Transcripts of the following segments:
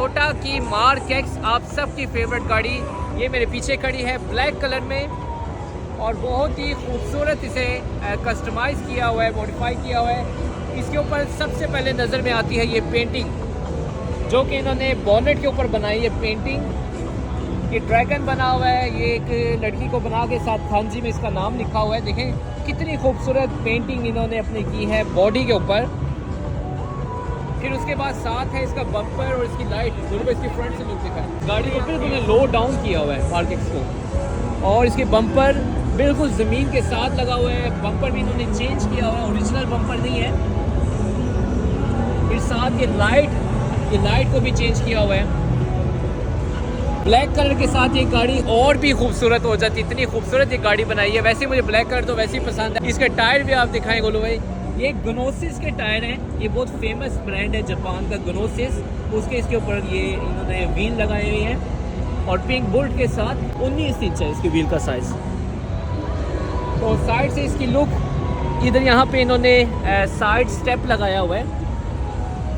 Toyota की mark x, आप सबकी फेवरेट गाड़ी। ये मेरे पीछे खड़ी है ब्लैक कलर में और बहुत ही खूबसूरत इसे कस्टमाइज़ किया हुआ है, मॉडिफाई किया हुआ है। इसके ऊपर सबसे पहले नज़र में आती है ये पेंटिंग, जो कि इन्होंने बॉनेट के ऊपर बनाई है पेंटिंग। ये ड्रैगन बना हुआ है, ये एक लड़की को बना के साथ थांजी में इसका नाम लिखा हुआ है। देखें कितनी खूबसूरत पेंटिंग इन्होंने अपने की है बॉडी के ऊपर। फिर उसके बाद साथ है इसका बम्पर और इसकी लाइट। दोनों इसकी फ्रंट से लुक दिखाएं। गाड़ी को बिल्कुल लो डाउन किया हुआ है मार्क एक्स को, और इसके बम्पर बिल्कुल ज़मीन के साथ लगा हुआ है। बम्पर भी इन्होंने चेंज किया हुआ है, ओरिजिनल बम्पर नहीं है। फिर साथ ये लाइट को भी चेंज किया हुआ है। ब्लैक कलर के साथ ये गाड़ी और भी खूबसूरत हो जाती, इतनी खूबसूरत ये गाड़ी बनाई है। वैसे मुझे ब्लैक कलर तो वैसे ही पसंद है। इसके टायर भी आप दिखाएं गोलू भाई, ये गनोसिस के टायर हैं। ये बहुत फेमस ब्रांड है जापान का गनोसिस। उसके इसके ऊपर ये इन्होंने व्हील लगाए हुए हैं और पिंक बोल्ट के साथ 19 इंच है इसके व्हील का साइज़। तो साइड से इसकी लुक, इधर यहाँ पे इन्होंने साइड स्टेप लगाया हुआ है।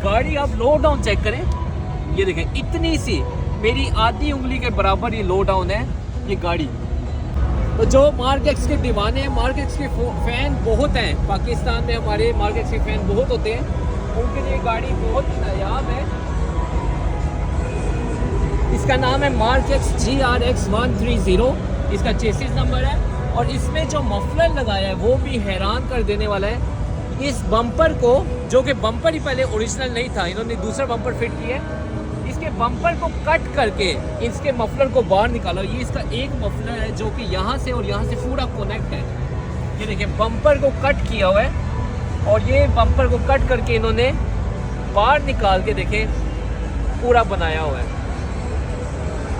गाड़ी आप लो डाउन चेक करें, ये देखें इतनी सी, मेरी आधी उंगली के बराबर ये लो डाउन है ये गाड़ी। तो जो मार्क एक्स के दीवाने हैं, मार्क एक्स के फ़ैन बहुत हैं पाकिस्तान में, हमारे मार्क एक्स के फ़ैन बहुत होते हैं। उनके लिए गाड़ी बहुत नायाब है। इसका नाम है मार्क एक्स GRX 130, इसका चेसिस नंबर है। और इसमें जो मफलर लगाया है वो भी हैरान कर देने वाला है। इस बम्पर को, जो कि बम्पर ही पहले ओरिजिनल नहीं था, इन्होंने दूसरा बम्पर फिट किया है। इसके बम्पर को कट करके इसके मफलर को बाहर निकाला। ये इसका एक मफलर है जो कि यहाँ से और यहाँ से पूरा कनेक्ट है। ये देखिए बम्पर को कट किया हुआ है और ये बम्पर को कट करके इन्होंने बाहर निकाल के देखे पूरा बनाया हुआ है।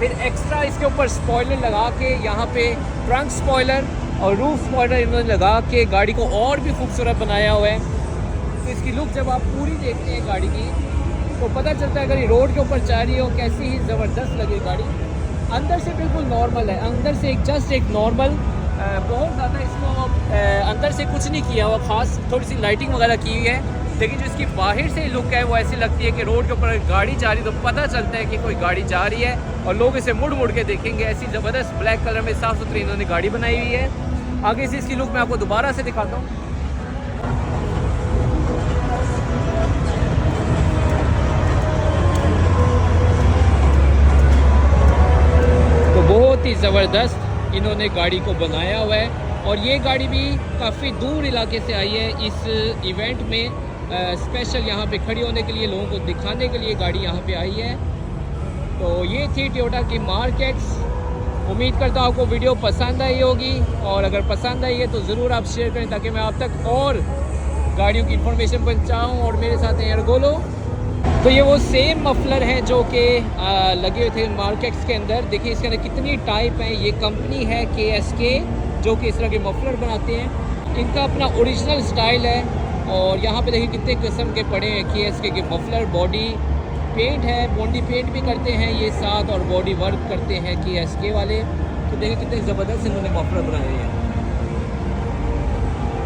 फिर एक्स्ट्रा इसके ऊपर स्पॉइलर लगा के, यहाँ पे ट्रंक स्पॉइलर और रूफ स्पॉइलर इन्होंने लगा के गाड़ी को और भी खूबसूरत बनाया हुआ है। तो इसकी लुक जब आप पूरी देखते हैं गाड़ी की तो पता चलता है अगर ये रोड के ऊपर जा रही हो कैसी ही ज़बरदस्त लगे गाड़ी। अंदर से बिल्कुल नॉर्मल है, अंदर से जस्ट एक नॉर्मल, बहुत ज़्यादा इसको अंदर से कुछ नहीं किया हुआ ख़ास, थोड़ी सी लाइटिंग वगैरह की हुई है। लेकिन जो इसकी बाहर से लुक है वो ऐसी लगती है कि रोड के ऊपर गाड़ी जा रही तो पता चलता है कि कोई गाड़ी जा रही है और लोग इसे मुड़ मुड़ के देखेंगे। ऐसी ज़बरदस्त ब्लैक कलर में साफ़ सुथरी इन्होंने गाड़ी बनाई हुई है। आगे से इसकी लुक मैं आपको दोबारा से दिखाता हूँ। बहुत ही ज़बरदस्त इन्होंने गाड़ी को बनाया हुआ है। और ये गाड़ी भी काफ़ी दूर इलाके से आई है इस इवेंट में। स्पेशल यहाँ पे खड़ी होने के लिए, लोगों को दिखाने के लिए गाड़ी यहाँ पे आई है। तो ये थी टोयोटा की मार्क एक्स। उम्मीद करता हूँ आपको वीडियो पसंद आई होगी, और अगर पसंद आई है तो ज़रूर आप शेयर करें ताकि मैं आप तक और गाड़ियों की इन्फॉर्मेशन पहुँचाऊँ। और मेरे साथ हैं एर्गोलो। तो ये वो सेम मफलर हैं जो कि लगे हुए थे मार्क एक्स के अंदर। देखिए इसके अंदर कितनी टाइप है। ये कंपनी है KSK जो कि इस तरह के मफलर बनाते हैं। इनका अपना ओरिजिनल स्टाइल है। और यहाँ पे देखिए कितने किस्म के पड़े हैं KSK के मफलर। बॉडी पेंट है, बॉडी पेंट भी करते हैं ये साथ, और बॉडी वर्क करते हैं KSK वाले। तो देखिए कितने ज़बरदस्त इन्होंने मफलर बनाए हैं।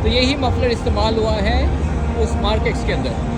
तो यही मफलर इस्तेमाल हुआ है उस मार्क एक्स के अंदर।